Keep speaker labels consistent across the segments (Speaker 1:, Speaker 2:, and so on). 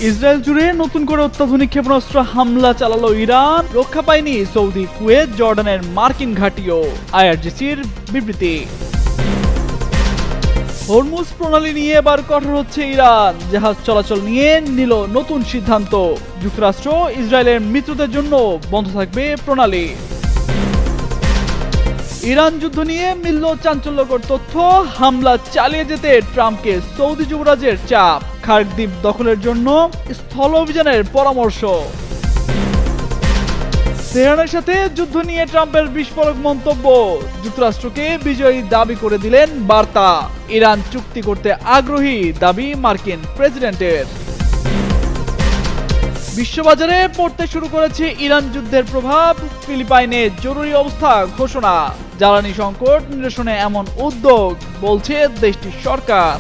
Speaker 1: Israel জুড়ে নতুন করে অত্যাধুনিক ক্ষেপণাস্ত্র হামলা চালালো ইরান, রক্ষা পায়নি সৌদি, কুয়েত, জর্ডানের মার্কিন ঘাঁটিও। আইআরজিসির বিবৃতি। হরমুজ প্রণালী নিয়ে এবার কঠোর হচ্ছে ইরান, জাহাজ চলাচল নিয়ে নিল নতুন সিদ্ধান্ত। যুক্তরাষ্ট্র ইসরায়েলের মিত্রদের জন্য বন্ধ থাকবে প্রণালী। ইরান যুদ্ধ নিয়ে মিলল চাঞ্চল্যকর তথ্য, হামলা চালিয়ে যেতে ট্রাম্পকে সৌদি যুবরাজের চাপ। খার্ক দ্বীপ দখলের জন্য স্থল অভিযানের পরামর্শ। তেহরানের সাথে যুদ্ধ নিয়ে ট্রাম্পের বিস্ফোরক মন্তব্য, যুক্তরাষ্ট্রকে বিজয়ী দাবি করে দিলেন বার্তা। ইরান চুক্তি করতে আগ্রহী দাবি মার্কিন প্রেসিডেন্টের। বিশ্ববাজারে পড়তে শুরু করেছে ইরান যুদ্ধের প্রভাব, ফিলিপাইনে জরুরি অবস্থা ঘোষণা। জ্বালানি সংকট নিরসনে এমন উদ্যোগ, বলছে দেশটির সরকার।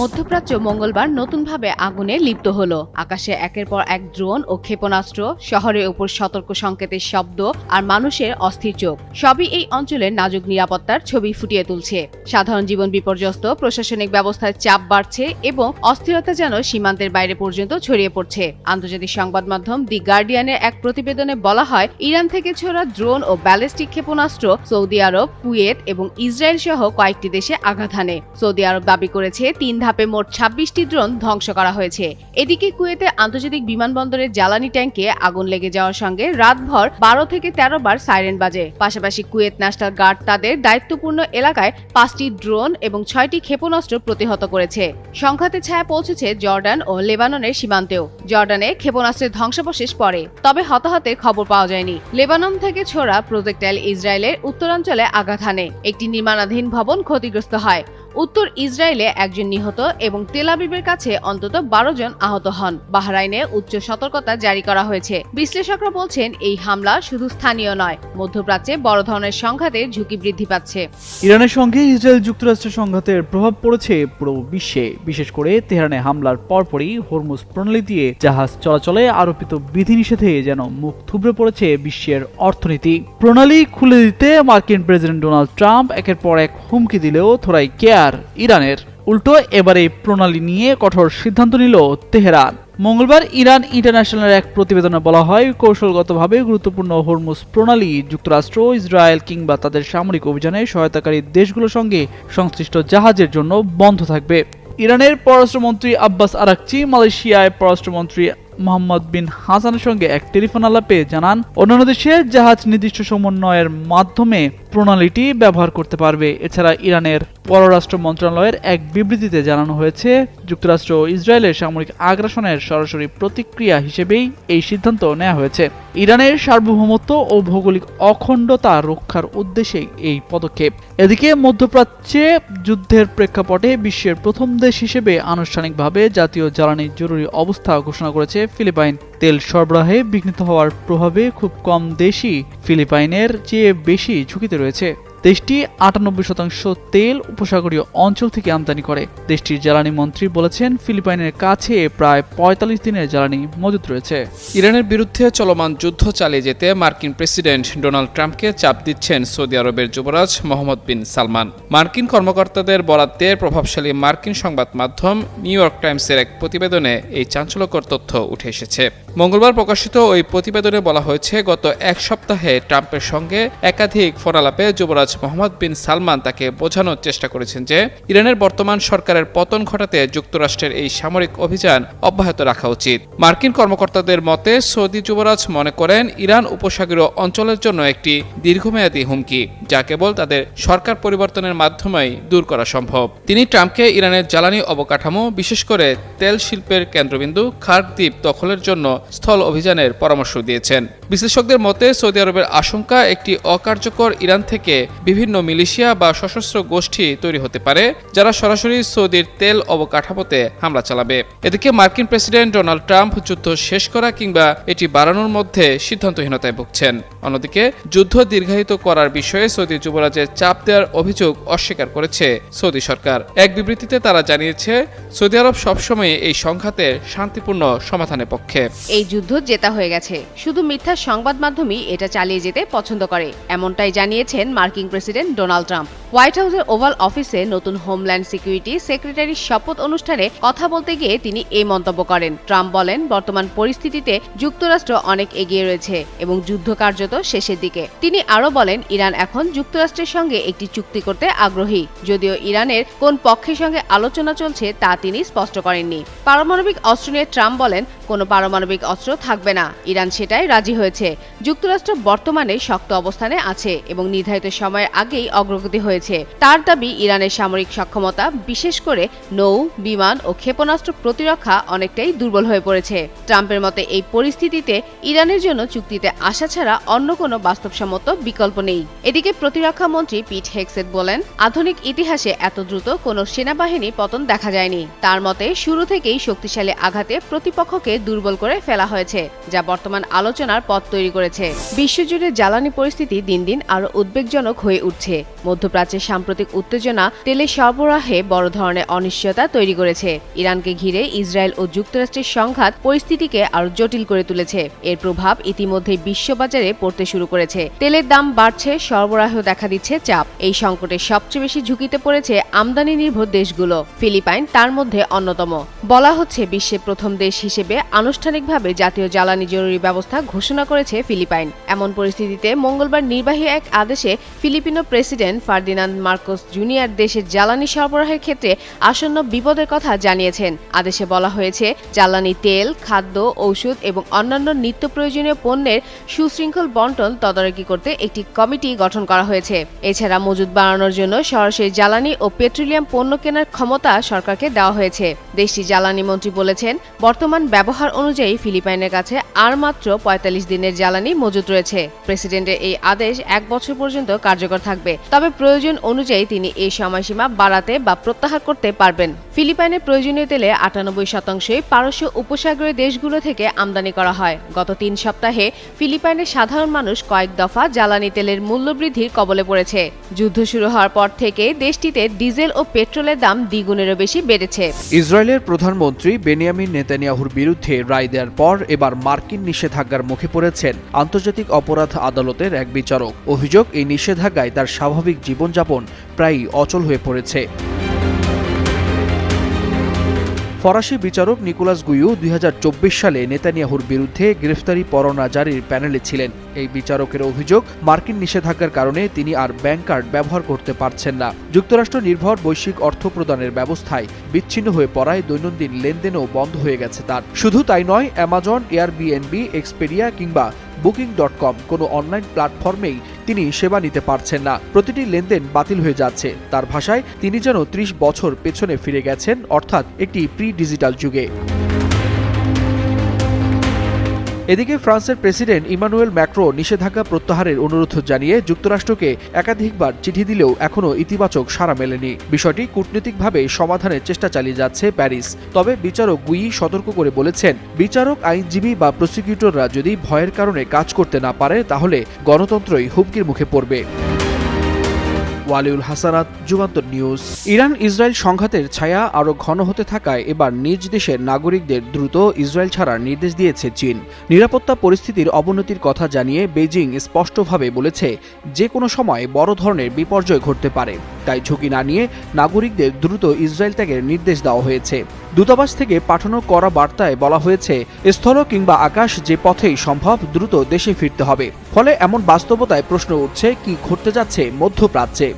Speaker 2: মধ্যপ্রাচ্য মঙ্গলবার নতুনভাবে আগুনে লিপ্ত হলো। আকাশে একের পর এক ড্রোন ও ক্ষেপণাস্ত্র, শহরের উপর সতর্ক সংকেতের শব্দ আর মানুষের অস্থির চোখ, সবই এই অঞ্চলের নাজুক নিরাপত্তার ছবি ফুটিয়ে তুলছে। সাধারণ জীবন বিপর্যস্ত, প্রশাসনিক ব্যবস্থায় চাপ বাড়ছে এবং অস্থিরতা যেন সীমান্তের বাইরে পর্যন্ত ছড়িয়ে পড়ছে। আন্তর্জাতিক সংবাদ মাধ্যম দি গার্ডিয়ানের এক প্রতিবেদনে বলা হয়, ইরান থেকে ছোড়া ড্রোন ও ব্যালিস্টিক ক্ষেপণাস্ত্র সৌদি আরব, কুয়েত এবং ইসরায়েল সহ কয়েকটি দেশে আঘাত হানে। সৌদি আরব দাবি করেছে 3 ধাপে মোট 26টি ড্রোন ধ্বংস করা হয়েছে। এদিকে কুয়েতে আন্তর্জাতিক বিমানবন্দরের জ্বালানি ট্যাঙ্কে আগুন লেগে যাওয়ার সঙ্গে রাতভর 12 থেকে 13 বার সাইরেন বাজে। পাশাপাশি কুয়েত ন্যাশনাল গার্ড তাদের দায়িত্বপূর্ণ এলাকায় 5টি ড্রোন এবং 6টি ক্ষেপণাস্ত্র প্রতিহত করেছে। সংঘাতে ছায়া পৌঁছেছে জর্ডান ও লেবাননের সীমান্তেও। জর্ডানে ক্ষেপণাস্ত্রের ধ্বংসাবশেষ পড়ে, তবে হতাহতের খবর পাওয়া যায়নি। লেবানন থেকে ছোড়া প্রজেক্টাইল ইসরায়েলের উত্তরাঞ্চলে আঘাত হানে। একটি নির্মাণাধীন ভবন ক্ষতিগ্রস্ত হয়। উত্তর ইসরায়েলে একজন নিহত এবং তেল আবিবের কাছে অন্তত 12 জন আহত হন। বাহরাইনে উচ্চ সতর্কতা জারি করা হয়েছে। বিশ্লেষকরা বলছেন, এই হামলা শুধু স্থানীয় নয়, মধ্যপ্রাচ্যে বড় ধরনের সংঘাতের ঝুঁকি বৃদ্ধি পাচ্ছে।
Speaker 1: ইরানের সঙ্গে ইসরায়েল যুক্তরাষ্ট্রের সংঘাতের প্রভাব পড়েছে পুরো বিশ্বে। বিশেষ করে তেহরানে হামলার পরপরই হরমুজ প্রণালী দিয়ে জাহাজ চলাচলে আরোপিত বিধিনিষেধে যেন মুখ থুবড়ে পড়েছে বিশ্বের অর্থনীতি। প্রণালী খুলে দিতে মার্কিন প্রেসিডেন্ট ডোনাল্ড ট্রাম্প একের পর এক হুমকি দিলেও থোড়াই কেয়ার ইরানের। উল্টো এবার এই প্রণালী নিয়ে কঠোর সিদ্ধান্ত নিল তেহরান। মঙ্গলবার ইরান ইন্টারন্যাশনালের এক প্রতিবেদনে বলা হয়, কৌশলগতভাবে গুরুত্বপূর্ণ হরমুজ প্রণালী যুক্তরাষ্ট্র, ইসরায়েল কিংবা তাদের সামরিক অভিযানে সহায়তাকারী দেশগুলোর সঙ্গে সংশ্লিষ্ট জাহাজের জন্য বন্ধ থাকবে। ইরানের পররাষ্ট্রমন্ত্রী আব্বাস আরাকচি মালয়েশিয়ায় পররাষ্ট্রমন্ত্রী মোহাম্মদ বিন হাসানের সঙ্গে এক টেলিফোন আলাপে জানান, অন্যান্য দেশের জাহাজ নির্দিষ্ট সমন্বয়ের মাধ্যমে প্রণালীটি ব্যবহার করতে পারবে। এছাড়া ইরানের পররাষ্ট্র মন্ত্রণালয়ের এক বিবৃতিতে জানানো হয়েছে, যুক্তরাষ্ট্র ইসরায়েলের সামরিক আগ্রাসনের সরাসরি প্রতিক্রিয়া হিসেবেই এই সিদ্ধান্ত নেওয়া হয়েছে। ইরানের সার্বভৌমত্ব ও ভৌগোলিক অখণ্ডতা রক্ষার উদ্দেশ্যে এই পদক্ষেপ। এদিকে মধ্যপ্রাচ্যে যুদ্ধের প্রেক্ষাপটে বিশ্বের প্রথম দেশ হিসেবে আনুষ্ঠানিকভাবে জাতীয় জ্বালানি জরুরি অবস্থা ঘোষণা করেছে ফিলিপাইন। তেল সরবরাহে বিঘ্নিত হওয়ার প্রভাবে খুব কম দেশই ফিলিপাইনের চেয়ে বেশি ঝুঁকিতে রয়েছে। দেশটি 98% তেল উপসাগরীয় অঞ্চল থেকে আমদানি করে। দেশটির জ্বালানি মন্ত্রী বলেছেন, ফিলিপাইনের কাছে প্রায় 45 দিনের জ্বালানি মজুত রয়েছে।
Speaker 3: ইরানের বিরুদ্ধে চলমান যুদ্ধ চালিয়ে যেতে মার্কিন প্রেসিডেন্ট ডোনাল্ড ট্রাম্পকে চাপ দিচ্ছেন সৌদি আরবের যুবরাজ মোহাম্মদ বিন সালমান। মার্কিন কর্মকর্তাদের বরাদ্দে প্রভাবশালী মার্কিন সংবাদ মাধ্যম নিউ ইয়র্ক টাইমসের এক প্রতিবেদনে এই চাঞ্চল্যকর তথ্য উঠে এসেছে। মঙ্গলবার প্রকাশিত ওই প্রতিবেদনে বলা হয়েছে, গত এক সপ্তাহে ট্রাম্পের সঙ্গে একাধিক ফোনালাপে যুবরাজ মোহাম্মদ বিন সালমান তাকে বোঝানোর চেষ্টা করেছেন যে ইরানের বর্তমান সরকারের পতন ঘটাতে যুক্তরাষ্ট্রের এই সামরিক অভিযান অব্যাহত রাখা উচিত। মার্কিন কর্মকর্তাদের মতে, সৌদি যুবরাজ মনে করেন ইরান উপসাগরীয় অঞ্চলের জন্য একটি দীর্ঘমেয়াদী হুমকি, যা কেবল তাদের সরকার পরিবর্তনের মাধ্যমেই দূর করা সম্ভব। তিনি ট্রাম্পকে ইরানের জ্বালানি অবকাঠামো, বিশেষ করে তেল শিল্পের কেন্দ্রবিন্দু খার্ক দ্বীপ দখলের জন্য স্থল অভিযানের পরামর্শ দিয়েছেন। বিশ্লেষকদের মতে, সৌদি আরবের আশঙ্কা একটি অকার্যকর ইরান থেকে বিভিন্ন মিলিশিয়া বা সশস্ত্র গোষ্ঠী তৈরি হতে পারে যারা সরাসরি সৌদির তেল অবকাঠামোতে হামলা চালাবে। এদিকে মার্কিন প্রেসিডেন্ট ডোনাল্ড ট্রাম্প যুদ্ধ শেষ করা কিংবা এটি বাড়ানোর মধ্যে সিদ্ধান্তহীনতায় ভুগছেন। অন্যদিকে যুদ্ধ দীর্ঘায়িত করার বিষয়ে সৌদি যুবরাজের চাপ দেওয়ার অভিযোগ অস্বীকার করেছে সৌদি সরকার। এক বিবৃতিতে তারা জানিয়েছে, সৌদি আরব সবসময় এই সংঘাতের শান্তিপূর্ণ সমাধানের পক্ষে।
Speaker 2: এই যুদ্ধ জেতা হয়ে গেছে, শুধু মিথ্যা সংবাদ মাধ্যমই এটা চালিয়ে যেতে পছন্দ করে, এমনটাই জানিয়েছেন মার্কিন প্রেসিডেন্ট ডোনাল্ড ট্রাম্প। হোয়াইট হাউসের ওভাল অফিসে নতুন হোমল্যান্ড সিকিউরিটি সেক্রেটারির শপথ অনুষ্ঠানে কথা বলতে গিয়ে তিনি এই মন্তব্য করেন। ট্রাম্প বলেন, বর্তমান পরিস্থিতিতে যুক্তরাষ্ট্র অনেক এগিয়ে রয়েছে এবং যুদ্ধ কার্যত শেষের দিকে। তিনি আরও বলেন, ইরান এখন যুক্তরাষ্ট্রের সঙ্গে একটি চুক্তি করতে আগ্রহী, যদিও ইরানের কোন পক্ষের সঙ্গে আলোচনা চলছে তা তিনি স্পষ্ট করেননি। পারমাণবিক অস্ত্র নিয়ে ট্রাম্প বলেন, কোনো পারমাণবিক অস্ত্র থাকবে না, ইরান সেটাই রাজি হয়েছে। যুক্তরাষ্ট্র বর্তমানে শক্ত অবস্থানে আছে এবং নির্ধারিত সময়ের আগেই অগ্রগতি হয়েছে। তার দাবি, ইরানের সামরিক সক্ষমতা, বিশেষ করে নৌ, বিমান ও ক্ষেপণাস্ত্র প্রতিরক্ষা অনেকটাই দুর্বল হয়ে পড়েছে। ট্রাম্পের মতে এই পরিস্থিতিতে ইরানের জন্য চুক্তিতে আসা ছাড়া অন্য কোনো বাস্তবসম্মত বিকল্প নেই। এদিকে প্রতিরক্ষা মন্ত্রী পিট হেগসেট বলেন, আধুনিক ইতিহাসে এত দ্রুত কোনো সেনাবাহিনী পতন দেখা যায়নি। তার মতে শুরু থেকেই শক্তিশালী আঘাতে প্রতিপক্ষকে দুর্বল করে ফেলা হয়েছে, যা বর্তমান আলোচনার পথ তৈরি করেছে। বিশ্বজুড়ে জ্বালানি পরিস্থিতি দিন দিন আরো উদ্বেগজনক হয়ে উঠছে। মধ্যপ্রাচ্যের সাম্প্রতিক উত্তেজনা তেলের সরবরাহে বড় ধরনের অনিশ্চয়তা তৈরি করেছে। ইরানকে ঘিরে ইসরায়েল ও যুক্তরাষ্ট্রের সংঘাত পরিস্থিতিকে আরো জটিল করে তুলেছে। এর প্রভাব ইতিমধ্যেই বিশ্ববাজারে পড়তে শুরু করেছে। তেলের দাম বাড়ছে, সরবরাহ দেখা দিচ্ছে চাপ। এই সংকটে সবচেয়ে বেশি ঝুঁকিতে পড়েছে আমদানি নির্ভর দেশগুলো। ফিলিপাইন তার মধ্যে অন্যতম। বলা হচ্ছে, বিশ্বের প্রথম দেশ হিসেবে আনুষ্ঠানিকভাবে জাতীয় জ্বালানি জরুরি ব্যবস্থা ঘোষণা করেছে ফিলিপাইন। এমন পরিস্থিতিতে মঙ্গলবার নির্বাহী এক আদেশে Filipino president Ferdinand Marcos junior দেশের জ্বালানি সরবরাহের ক্ষেত্রে আসন্ন বিপদের কথা জানিয়েছেন। আদেশে বলা হয়েছে, জ্বালানি তেল, খাদ্য, ঔষধ এবং অন্যান্য নিত্য প্রয়োজনীয় পণ্যের সুশৃঙ্খল বন্টন তদারকি করতে একটি কমিটি গঠন করা হয়েছে। এছাড়া মজুদ বাড়ানোর জন্য সরাসরি জ্বালানি ও পেট্রোলিয়াম পণ্য কেনার ক্ষমতা সরকারকে দেওয়া হয়েছে। দেশটির জ্বালানি মন্ত্রী বলেছেন, বর্তমান ব্যবহার অনুযায়ী ফিলিপাইনের কাছে আর মাত্র ৪৫ দিনের জ্বালানি মজুদ রয়েছে। প্রেসিডেন্টের এই আদেশ ১ বছর পর্যন্ত কার্যকর থাকবে, তবে প্রয়োজন অনুযায়ী তিনি এই সময়সীমা বাড়াতে বা প্রত্যাহার করতে পারবেন। ফিলিপাইনের প্রয়োজনীয় তেলে ৯৮% পারস্য উপসাগরীয় দেশগুলো থেকে আমদানি করা হয়। গত ৩ সপ্তাহে ফিলিপাইনের সাধারণ মানুষ কয়েক দফা জ্বালানি তেলের মূল্যবৃদ্ধির কবলে পড়েছে। যুদ্ধ শুরু হওয়ার পর থেকে দেশটিতে ডিজেল ও পেট্রোলের দাম দ্বিগুণেরও বেশি বেড়েছে।
Speaker 4: ইসরায়েলের প্রধানমন্ত্রী বেনিয়ামিন নেতানিয়াহুর বিরুদ্ধে রায় দেওয়ার পর এবার মার্কিন নিষেধাজ্ঞার মুখে পড়েছেন আন্তর্জাতিক অপরাধ আদালতের এক বিচারক। অভিযোগ, এই নিষেধাজ্ঞায় তার স্বাভাবিক জীবনযাপন প্রায়ই অচল হয়ে পড়েছে। ফরাসি বিচারক নিকোলাস গুইউ ২০২৪ সালে নেতানিয়াহুর বিরুদ্ধে গ্রেফতারি পরোয়ানা জারির প্যানেলে ছিলেন। এই বিচারকের অভিযোগ, মার্কিন নিষেধাজ্ঞার কারণে তিনি আর ব্যাংক কার্ড ব্যবহার করতে পারছেন না। যুক্তরাষ্ট্র নির্ভর বৈশ্বিক অর্থ প্রদানের ব্যবস্থায় বিচ্ছিন্ন হয়ে পড়ায় দৈনন্দিন লেনদেনও বন্ধ হয়ে গেছে তার। শুধু তাই নয়, অ্যামাজন, এয়ারবিএনবি, এক্সপেডিয়া কিংবা বুকিং.com কোনো অনলাইন প্ল্যাটফর্মেই তিনি সেবা নিতে পারছেন না। প্রতিটি লেনদেন বাতিল হয়ে যাচ্ছে। তার ভাষায়, তিনি যেন ৩০ বছর পেছনে ফিরে গেছেন, অর্থাৎ একটি প্রি-ডিজিটাল যুগে। এদিকে ফ্রান্সের প্রেসিডেন্ট ইমানুয়েল ম্যাক্রো নিষেধাজ্ঞা প্রত্যাহারের অনুরোধ জানিয়ে যুক্তরাষ্ট্রকে একাধিকবার চিঠি দিলেও এখনও ইতিবাচক সাড়া মেলেনি। বিষয়টি কূটনীতিকভাবে সমাধানের চেষ্টা চালিয়ে যাচ্ছে প্যারিস। তবে বিচারক গুই সতর্ক করে বলেছেন, বিচারক, আইনজীবী বা প্রসিকিউটররা যদি ভয়ের কারণে কাজ করতে না পারে, তাহলে গণতন্ত্রই হুমকির মুখে পড়বে। Waliul Hasanat, Jugantor news. Iran Israel সংঘাতের ছায়া আরও ঘন হতে থাকায় এবার নিজ দেশের নাগরিকদের দ্রুত ইসরায়েল ছাড়ার নির্দেশ দিয়েছে চীন। নিরাপত্তা পরিস্থিতির অবনতির কথা জানিয়ে বেইজিং স্পষ্টভাবে বলেছে, যে কোনো সময় বড় ধরনের বিপর্যয় ঘটতে পারে। তাই ঝুঁকি না নিয়ে নাগরিকদের দ্রুত ইসরায়েল ত্যাগের নির্দেশ দেওয়া হয়েছে। দূতাবাস থেকে পাঠানো করা বার্তায় বলা হয়েছে, স্থল কিংবা আকাশ যে পথেই সম্ভব দ্রুত দেশে ফিরতে হবে। ফলে এমন বাস্তবতায় প্রশ্ন উঠছে, কি ঘটতে যাচ্ছে মধ্যপ্রাচ্যে।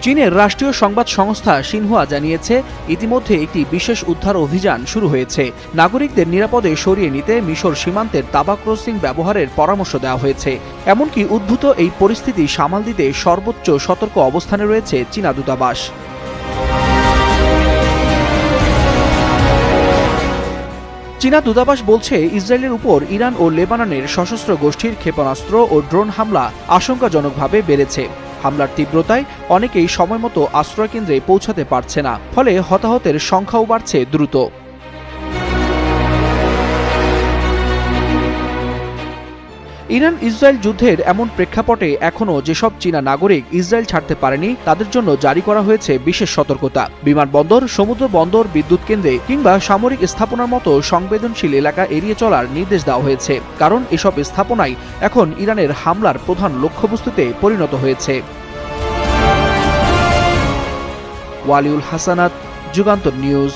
Speaker 4: চীনের রাষ্ট্রীয় সংবাদ সংস্থা সিনহুয়া জানিয়েছে, ইতিমধ্যে একটি বিশেষ উদ্ধার অভিযান শুরু হয়েছে। নাগরিকদের নিরাপদে সরিয়ে নিতে মিশর সীমান্তের তাবা ক্রসিং ব্যবহারের পরামর্শ দেওয়া হয়েছে। এমনকি উদ্ভূত এই পরিস্থিতি সামাল দিতে সর্বোচ্চ সতর্ক অবস্থানে রয়েছে চীনা দূতাবাস। চীনা দূতাবাস বলছে, ইসরায়েলের উপর ইরান ও লেবাননের সশস্ত্র গোষ্ঠীর ক্ষেপণাস্ত্র ও ড্রোন হামলা আশঙ্কাজনকভাবে বেড়েছে। হামলার তীব্রতায় অনেকেই সময়মতো আশ্রয়কেন্দ্রে পৌঁছাতে পারছে না, ফলে হতাহতের সংখ্যাও বাড়ছে দ্রুত। ইরান ইসরায়েল যুদ্ধের এমন প্রেক্ষাপটে এখনও যেসব চীনা নাগরিক ইসরায়েল ছাড়তে পারেনি তাদের জন্য জারি করা হয়েছে বিশেষ সতর্কতা। বিমানবন্দর, সমুদ্র বন্দর, বিদ্যুৎ কেন্দ্রে কিংবা সামরিক স্থাপনার মতো সংবেদনশীল এলাকা এড়িয়ে চলার নির্দেশ দেওয়া হয়েছে, কারণ এসব স্থাপনাই এখন ইরানের হামলার প্রধান লক্ষ্যবস্তুতে পরিণত হয়েছে। ওয়ালিউল হাসানাত, যুগান্তর নিউজ।